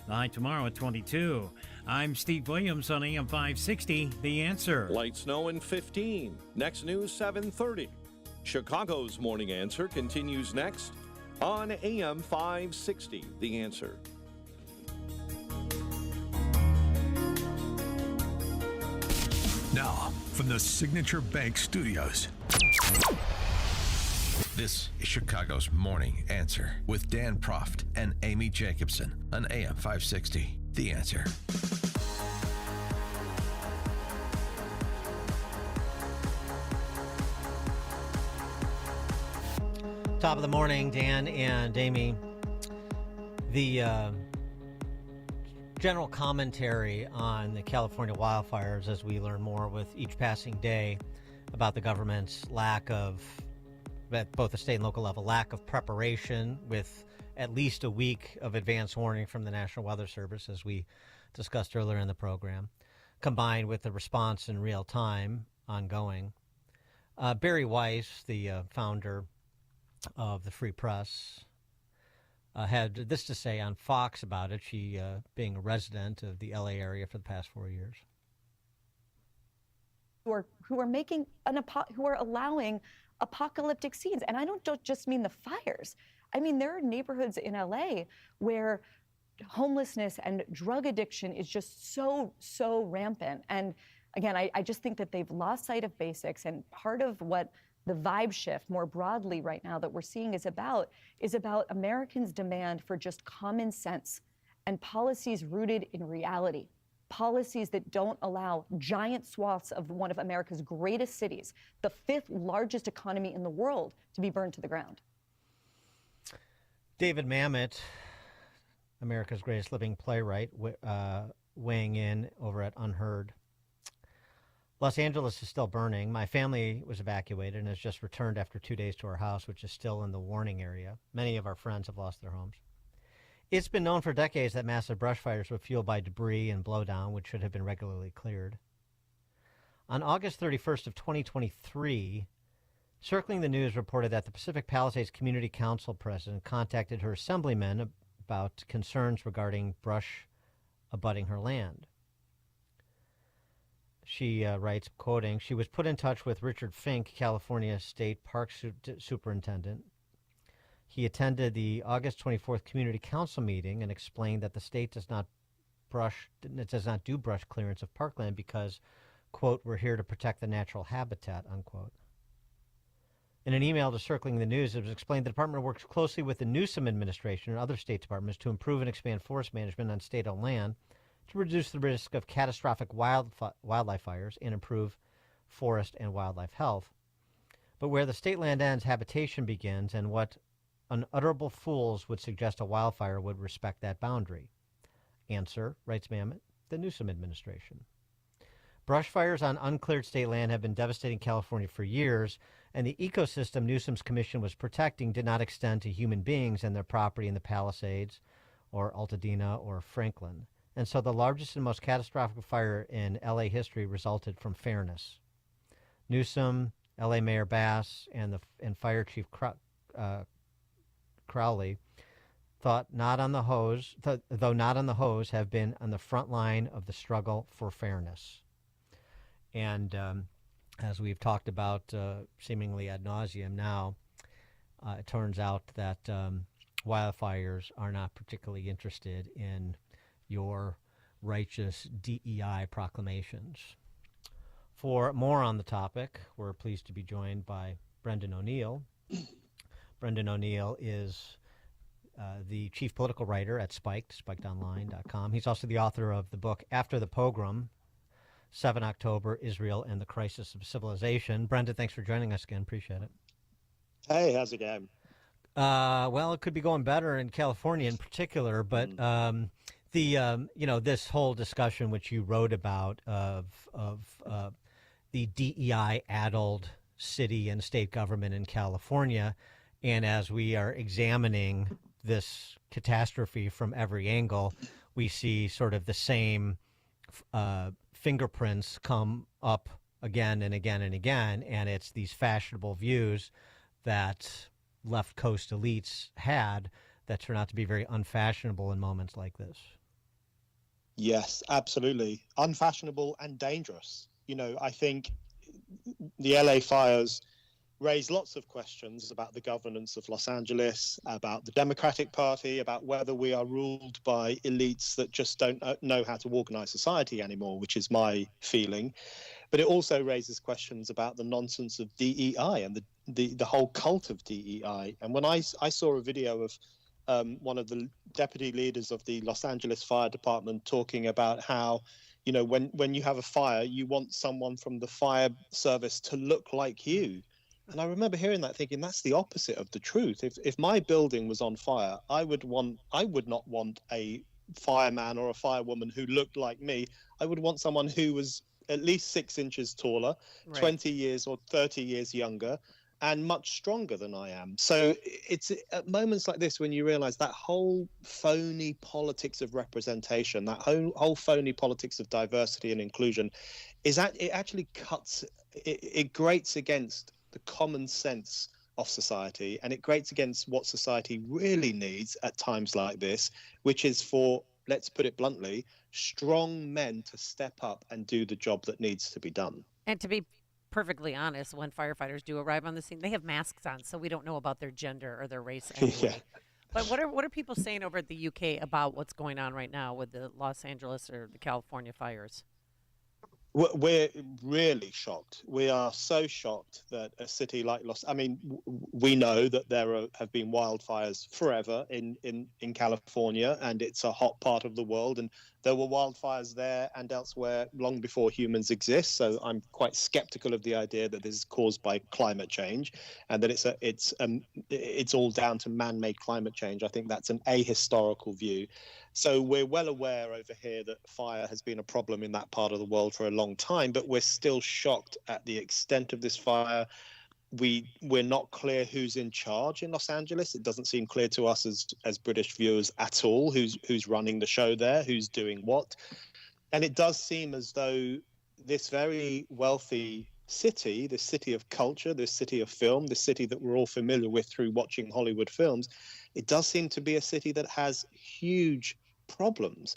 High tomorrow at 22. I'm Steve Williams on AM 560, The Answer. Light snow in 15. Next news 7:30. Chicago's Morning Answer continues next on AM 560, The Answer. Now, from the Signature Bank Studios, this is Chicago's Morning Answer with Dan Proft and Amy Jacobson on AM 560, The Answer. Top of the morning, Dan and Amy. The general commentary on the California wildfires as we learn more with each passing day about the government's lack of, at both the state and local level, lack of preparation with at least a week of advance warning from the National Weather Service, as we discussed earlier in the program, combined with the response in real time ongoing. Barry Weiss, the founder of the Free Press, had this to say on Fox about it, she being a resident of the LA area for the past 4 years. Who are allowing apocalyptic scenes. And I don't just mean the fires. I mean, there are neighborhoods in LA where homelessness and drug addiction is just so rampant. And again, I just think that they've lost sight of basics. And part of what the vibe shift more broadly right now that we're seeing is about Americans' demand for just common sense and policies rooted in reality. Policies that don't allow giant swaths of one of America's greatest cities, the 5th largest economy in the world, to be burned to the ground. David Mamet, America's greatest living playwright, weighing in over at Unheard. Los Angeles is still burning. My family was evacuated and has just returned after 2 days to our house, which is still in the warning area. Many of our friends have lost their homes. It's been known for decades that massive brush fires were fueled by debris and blowdown, which should have been regularly cleared. On August 31st of 2023, Circling the News reported that the Pacific Palisades Community Council president contacted her assemblymen about concerns regarding brush abutting her land. She writes, quoting, "She was put in touch with Richard Fink, California State Park Superintendent. He attended the August 24th Community Council meeting and explained that the state does not do brush clearance of parkland because, quote, we're here to protect the natural habitat, unquote." In an email to Circling the News, it was explained the department works closely with the Newsom administration and other state departments to improve and expand forest management on state-owned land to reduce the risk of catastrophic wildlife fires and improve forest and wildlife health. But where the state land ends, habitation begins, and what unutterable fools would suggest a wildfire would respect that boundary. Answer, writes Mamet, the Newsom administration. Brush fires on uncleared state land have been devastating California for years, and the ecosystem Newsom's commission was protecting did not extend to human beings and their property in the Palisades or Altadena or Franklin. And so the largest and most catastrophic fire in LA history resulted from fairness. Newsom, LA Mayor Bass, and Fire Chief Crowley, though not on the hose, have been on the front line of the struggle for fairness. And as we've talked about seemingly ad nauseum now, it turns out that wildfires are not particularly interested in your righteous DEI proclamations. For more on the topic, we're pleased to be joined by Brendan O'Neill. Brendan O'Neill is the chief political writer at spikedonline.com. He's also the author of the book After the Pogrom, 7 October, Israel and the Crisis of Civilization. Brendan, thanks for joining us again. Appreciate it. Hey, how's it going? Well, it could be going better in California in particular, but this whole discussion which you wrote about of the DEI-addled city and state government in California, and as we are examining this catastrophe from every angle, we see sort of the same fingerprints come up again and again and again, and it's these fashionable views that left coast elites had that turn out to be very unfashionable in moments like this. Yes, absolutely. Unfashionable and dangerous. I think the LA fires raise lots of questions about the governance of Los Angeles, about the Democratic Party, about whether we are ruled by elites that just don't know how to organize society anymore, which is my feeling. But it also raises questions about the nonsense of DEI and the whole cult of DEI. And when I saw a video of one of the deputy leaders of the Los Angeles Fire Department talking about how, when you have a fire, you want someone from the fire service to look like you. And I remember hearing that, thinking that's the opposite of the truth. If my building was on fire, I would not want a fireman or a firewoman who looked like me. I would want someone who was at least 6 inches taller, Right. 20 years or 30 years younger, and much stronger than I am. So it's at moments like this when you realize that whole phony politics of representation, that whole phony politics of diversity and inclusion, it actually it grates against the common sense of society, and it grates against what society really needs at times like this, which is for, let's put it bluntly, strong men to step up and do the job that needs to be done. And to be perfectly honest, when firefighters do arrive on the scene, they have masks on, so we don't know about their gender or their race anyway. Yeah. But what are people saying over at the UK about what's going on right now with the Los Angeles or the California fires? We're really shocked. We are so shocked that a city like we know that there have been wildfires forever in California, and it's a hot part of the world. And there were wildfires there and elsewhere long before humans exist. So I'm quite skeptical of the idea that this is caused by climate change, and that it's all down to man-made climate change. I think that's an ahistorical view. So we're well aware over here that fire has been a problem in that part of the world for a long time, but we're still shocked at the extent of this fire. We're not clear who's in charge in Los Angeles. It doesn't seem clear to us as British viewers at all who's running the show there, who's doing what. And it does seem as though this very wealthy city, this city of culture, this city of film, this city that we're all familiar with through watching Hollywood films, it does seem to be a city that has huge problems.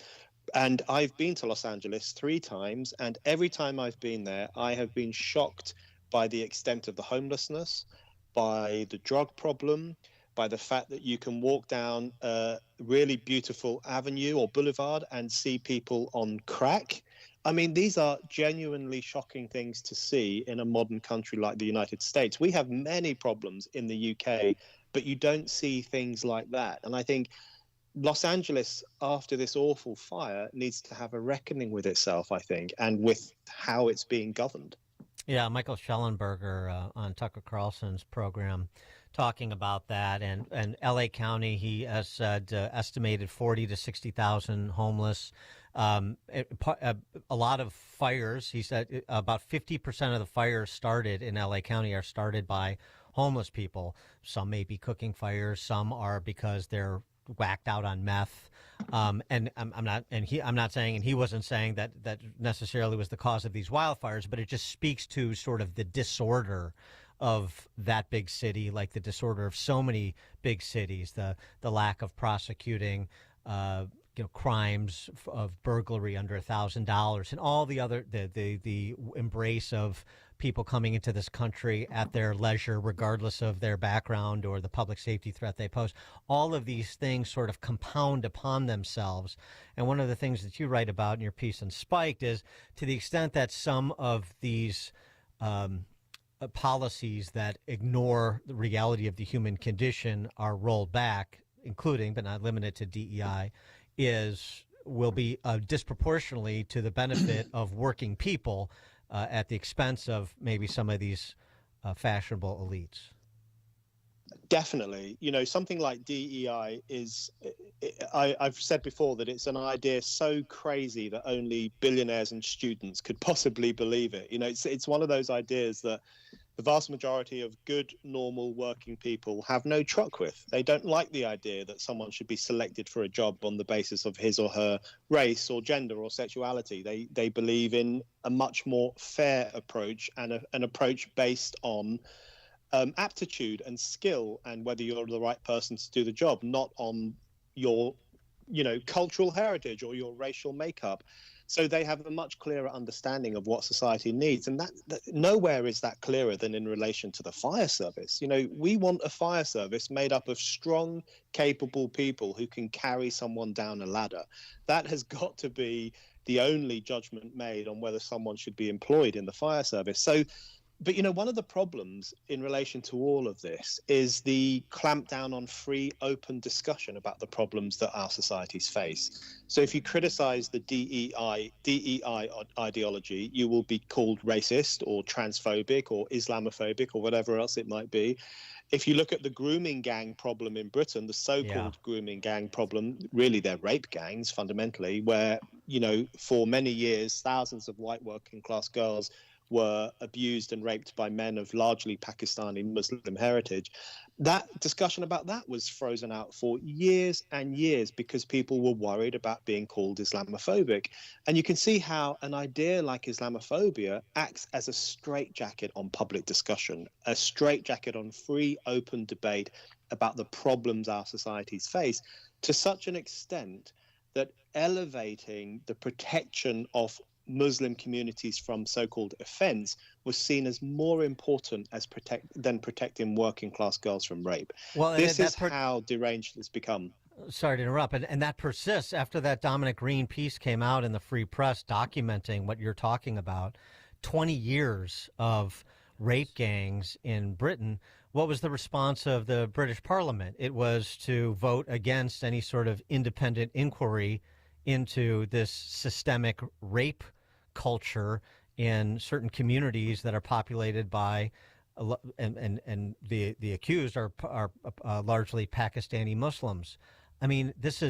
And I've been to Los Angeles 3 times, and every time I've been there, I have been shocked by the extent of the homelessness, by the drug problem, by the fact that you can walk down a really beautiful avenue or boulevard and see people on crack. I mean, these are genuinely shocking things to see in a modern country like the United States. We have many problems in the UK, but you don't see things like that. And I think Los Angeles, after this awful fire, needs to have a reckoning with itself, I think, and with how it's being governed. Yeah, Michael Schellenberger on Tucker Carlson's program talking about that. And L.A. County, he has said estimated 40 to 60,000 homeless. A lot of fires, he said about 50% of the fires started in L.A. County are started by homeless people. Some may be cooking fires. Some are because they're whacked out on meth. And I'm not saying, and he wasn't saying that necessarily was the cause of these wildfires, but it just speaks to sort of the disorder of that big city, like the disorder of so many big cities, the lack of prosecuting, crimes of burglary under $1,000, and all the other the embrace of people coming into this country at their leisure, regardless of their background or the public safety threat they pose. All of these things sort of compound upon themselves. And one of the things that you write about in your piece on Spiked is, to the extent that some of these policies that ignore the reality of the human condition are rolled back, including but not limited to DEI, will be disproportionately to the benefit of working people at the expense of maybe some of these fashionable elites. Definitely. Something like DEI I've said before that it's an idea so crazy that only billionaires and students could possibly believe it. It's one of those ideas that the vast majority of good, normal working people have no truck with. They don't like the idea that someone should be selected for a job on the basis of his or her race or gender or sexuality. They believe in a much more fair approach, and an approach based on aptitude and skill, and whether you're the right person to do the job, not on your cultural heritage or your racial makeup. So they have a much clearer understanding of what society needs. And that nowhere is that clearer than in relation to the fire service. We want a fire service made up of strong, capable people who can carry someone down a ladder. That has got to be the only judgment made on whether someone should be employed in the fire service. But one of the problems in relation to all of this is the clampdown on free, open discussion about the problems that our societies face. So if you criticize the DEI ideology, you will be called racist or transphobic or Islamophobic or whatever else it might be. If you look at the grooming gang problem in Britain, the so-called grooming gang problem, really they're rape gangs fundamentally, where, for many years, thousands of white working class girls were abused and raped by men of largely Pakistani Muslim heritage. That discussion about that was frozen out for years and years because people were worried about being called Islamophobic. And you can see how an idea like Islamophobia acts as a straitjacket on public discussion, a straitjacket on free, open debate about the problems our societies face, to such an extent that elevating the protection of Muslim communities from so-called offence was seen as more important than protecting working class girls from rape. Well, this is how deranged it's become. Sorry to interrupt, and that persists after that Dominic Green piece came out in the Free Press documenting what you're talking about. 20 years of rape gangs in Britain. What was the response of the British Parliament? It was to vote against any sort of independent inquiry into this systemic rape culture in certain communities that are populated by and the accused are largely Pakistani Muslims. I mean, this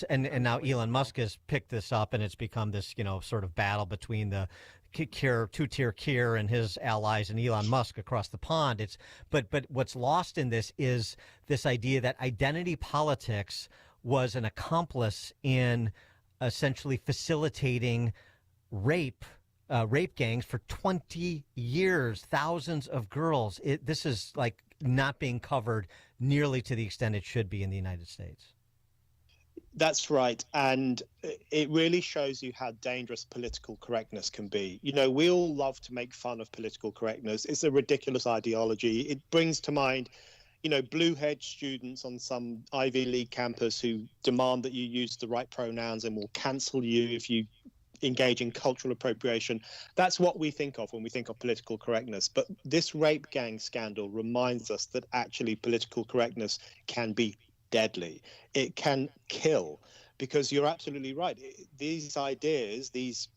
and now Elon Musk has picked this up, and it's become this sort of battle between the two-tier Kier and his allies and Elon Musk across the pond. But what's lost in this is this idea that identity politics was an accomplice in essentially facilitating rape gangs for 20 years, thousands of girls. This is like not being covered nearly to the extent it should be in the United States. That's right. And it really shows you how dangerous political correctness can be. We all love to make fun of political correctness. It's a ridiculous ideology. It brings to mind blue-haired students on some Ivy League campus who demand that you use the right pronouns and will cancel you if you engage in cultural appropriation. That's what we think of when we think of political correctness. But this rape gang scandal reminds us that actually political correctness can be deadly. It can kill, because you're absolutely right. These ideas, these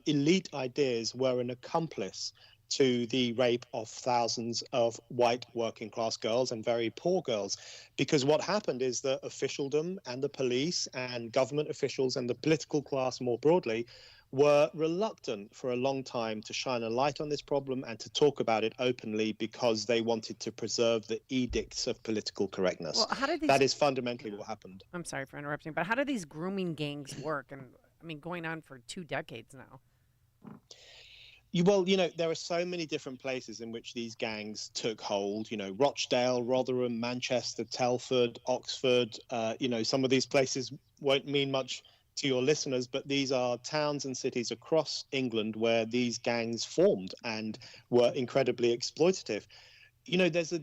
elite ideas, were an accomplice to the rape of thousands of white working class girls and very poor girls. Because what happened is that officialdom and the police and government officials and the political class more broadly were reluctant for a long time to shine a light on this problem and to talk about it openly, because they wanted to preserve the edicts of political correctness. Well, that is fundamentally what happened. I'm sorry for interrupting, but how do these grooming gangs work? And I mean, going on for 2 decades now. Well, there are so many different places in which these gangs took hold. Rochdale, Rotherham, Manchester, Telford, Oxford. Some of these places won't mean much to your listeners, but these are towns and cities across England where these gangs formed and were incredibly exploitative. There's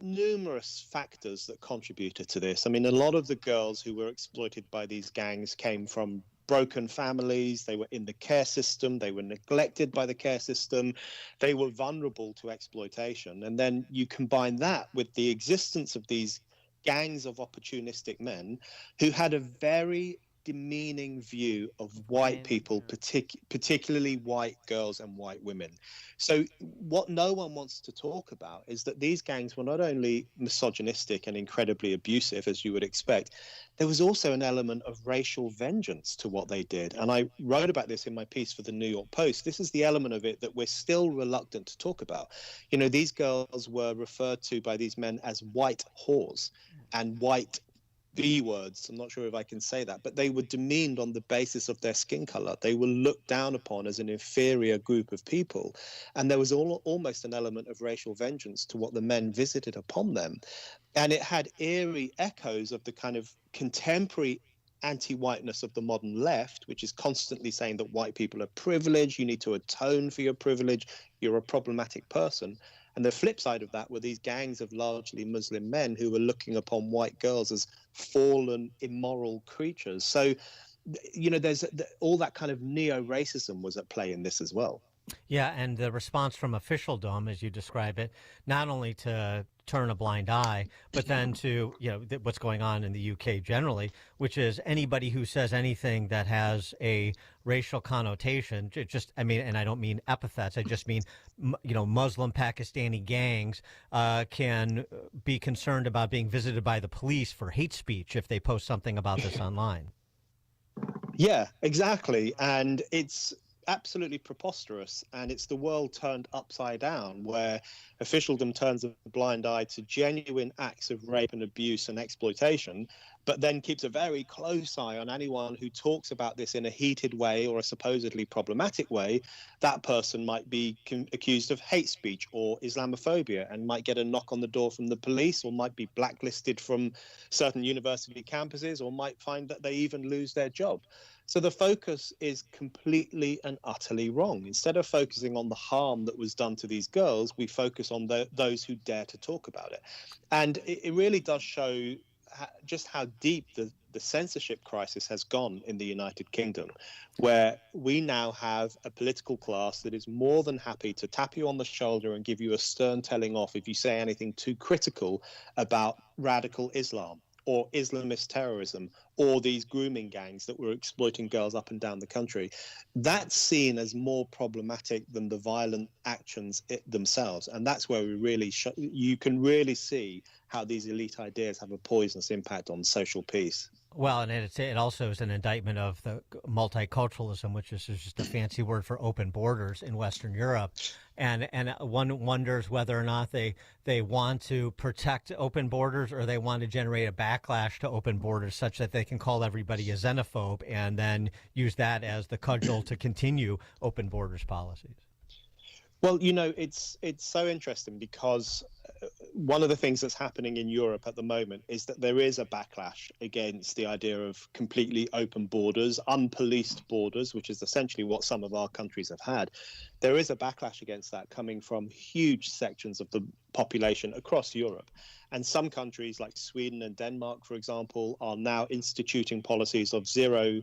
numerous factors that contributed to this. I mean, a lot of the girls who were exploited by these gangs came from broken families. They were in the care system. They were neglected by the care system. They were vulnerable to exploitation. And then you combine that with the existence of these gangs of opportunistic men who had a very demeaning view of white people, particularly white girls and white women. So what no one wants to talk about is that these gangs were not only misogynistic and incredibly abusive, as you would expect, there was also an element of racial vengeance to what they did. And I wrote about this in my piece for the New York Post. This is the element of it that we're still reluctant to talk about. These girls were referred to by these men as white whores and white B words. I'm not sure if I can say that, but they were demeaned on the basis of their skin color. They were looked down upon as an inferior group of people. And there was almost an element of racial vengeance to what the men visited upon them. And it had eerie echoes of the kind of contemporary anti-whiteness of the modern left, which is constantly saying that white people are privileged, you need to atone for your privilege, you're a problematic person. And the flip side of that were these gangs of largely Muslim men who were looking upon white girls as fallen, immoral creatures. So, there's all that kind of neo-racism was at play in this as well. Yeah, and the response from officialdom, as you describe it, not only to turn a blind eye, but then to, what's going on in the UK generally, which is anybody who says anything that has a racial connotation, and I don't mean epithets, I just mean, Muslim Pakistani gangs can be concerned about being visited by the police for hate speech if they post something about this online. Yeah, exactly. And it's absolutely preposterous, and it's the world turned upside down, where officialdom turns a blind eye to genuine acts of rape and abuse and exploitation, but then keeps a very close eye on anyone who talks about this in a heated way or a supposedly problematic way. That person might be accused of hate speech or Islamophobia and might get a knock on the door from the police, or might be blacklisted from certain university campuses, or might find that they even lose their job. So the focus is completely and utterly wrong. Instead of focusing on the harm that was done to these girls, we focus on those who dare to talk about it. And it really does show just how deep the censorship crisis has gone in the United Kingdom, where we now have a political class that is more than happy to tap you on the shoulder and give you a stern telling off if you say anything too critical about radical Islam or Islamist terrorism, or these grooming gangs that were exploiting girls up and down the country. That's seen as more problematic than the violent actions themselves. And that's where we really you can really see how these elite ideas have a poisonous impact on social peace. Well, and it also is an indictment of the multiculturalism, which is just a fancy word for open borders in Western Europe. And one wonders whether or not they want to protect open borders, or they want to generate a backlash to open borders such that they can call everybody a xenophobe and then use that as the cudgel to continue open borders policies. Well, it's so interesting, because one of the things that's happening in Europe at the moment is that there is a backlash against the idea of completely open borders, unpoliced borders, which is essentially what some of our countries have had. There is a backlash against that coming from huge sections of the population across Europe. And some countries like Sweden and Denmark, for example, are now instituting policies of zero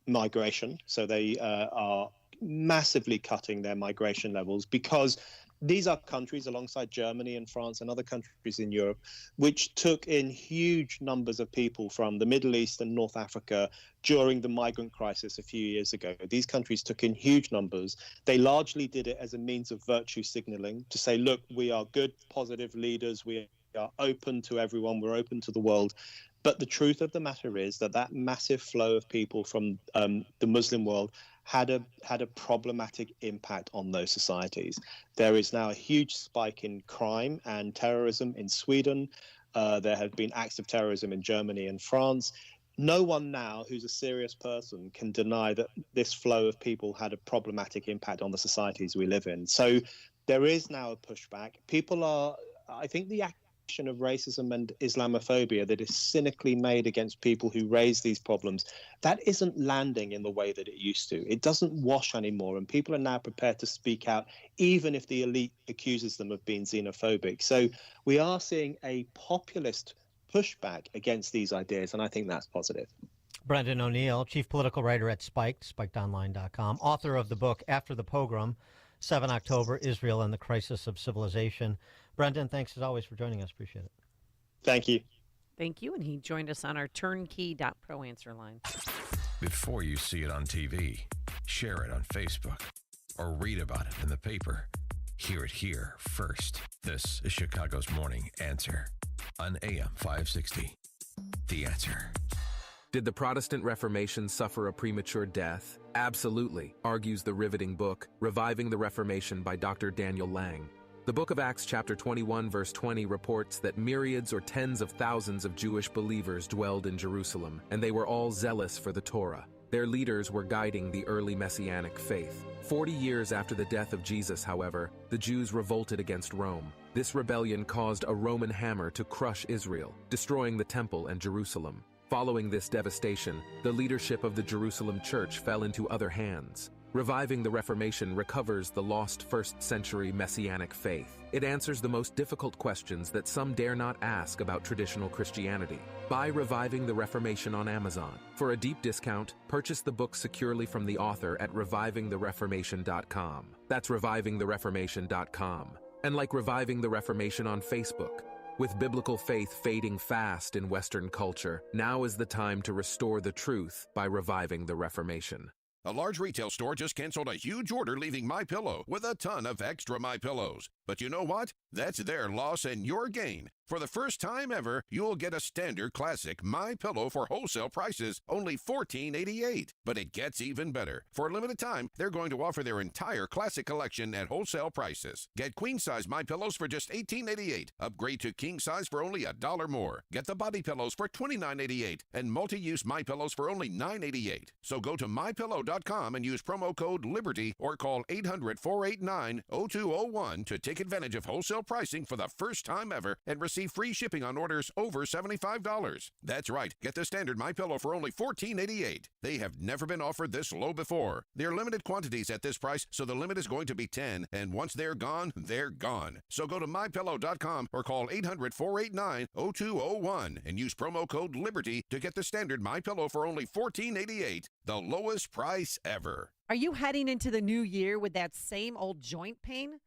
migration. So they are massively cutting their migration levels, because these are countries alongside Germany and France and other countries in Europe which took in huge numbers of people from the Middle East and North Africa during the migrant crisis a few years ago. These countries took in huge numbers. They largely did it as a means of virtue signaling, to say, look, we are good, positive leaders, we are open to everyone, we're open to the world. But the truth of the matter is that massive flow of people from the Muslim world had a problematic impact on those societies. There is now a huge spike in crime and terrorism in Sweden. There have been acts of terrorism in Germany and France. No one now who's a serious person can deny that this flow of people had a problematic impact on the societies we live in. So there is now a pushback. I think the of racism and Islamophobia that is cynically made against people who raise these problems, that isn't landing in the way that it used to. It doesn't wash anymore, and people are now prepared to speak out, even if the elite accuses them of being xenophobic. So we are seeing a populist pushback against these ideas, and I think that's positive. Brendan O'Neill, chief political writer at Spiked, spikedonline.com, author of the book After the Pogrom, 7 October, Israel and the Crisis of Civilization. Brendan, thanks as always for joining us. Appreciate it. Thank you. Thank you. And he joined us on our turnkey.pro answer line. Before you see it on TV, share it on Facebook, or read about it in the paper. Hear it here first. This is Chicago's Morning Answer on AM 560. The Answer. Did the Protestant Reformation suffer a premature death? Absolutely, argues the riveting book, Reviving the Reformation by Dr. Daniel Lang. The book of Acts chapter 21 verse 20 reports that myriads or tens of thousands of Jewish believers dwelled in Jerusalem, and they were all zealous for the Torah. Their leaders were guiding the early Messianic faith. 40 years after the death of Jesus, however, the Jews revolted against Rome. This rebellion caused a Roman hammer to crush Israel, destroying the temple and Jerusalem. Following this devastation, the leadership of the Jerusalem church fell into other hands. Reviving the Reformation recovers the lost first-century Messianic faith. It answers the most difficult questions that some dare not ask about traditional Christianity. Buy Reviving the Reformation on Amazon. For a deep discount, purchase the book securely from the author at revivingthereformation.com. That's revivingthereformation.com. And like Reviving the Reformation on Facebook. With biblical faith fading fast in Western culture, now is the time to restore the truth by reviving the Reformation. A large retail store just canceled a huge order, leaving MyPillow with a ton of extra MyPillows. But you know what? That's their loss and your gain. For the first time ever, you'll get a standard classic MyPillow for wholesale prices, only $14.88. But it gets even better. For a limited time, they're going to offer their entire classic collection at wholesale prices. Get queen-size MyPillows for just $18.88. Upgrade to king-size for only $1 more. Get the body pillows for $29.88 and multi-use MyPillows for only $9.88. So go to MyPillow.com and use promo code LIBERTY or call 800-489-0201 to take advantage of wholesale pricing for the first time ever and receive free shipping on orders over $75. That's right. Get the standard MyPillow for only $14.88. They have never been offered this low before. They're limited quantities at this price, so the limit is going to be 10, and once they're gone, they're gone. So go to MyPillow.com or call 800-489-0201 and use promo code LIBERTY to get the standard MyPillow for only $14.88, the lowest price ever. Are you heading into the new year with that same old joint pain?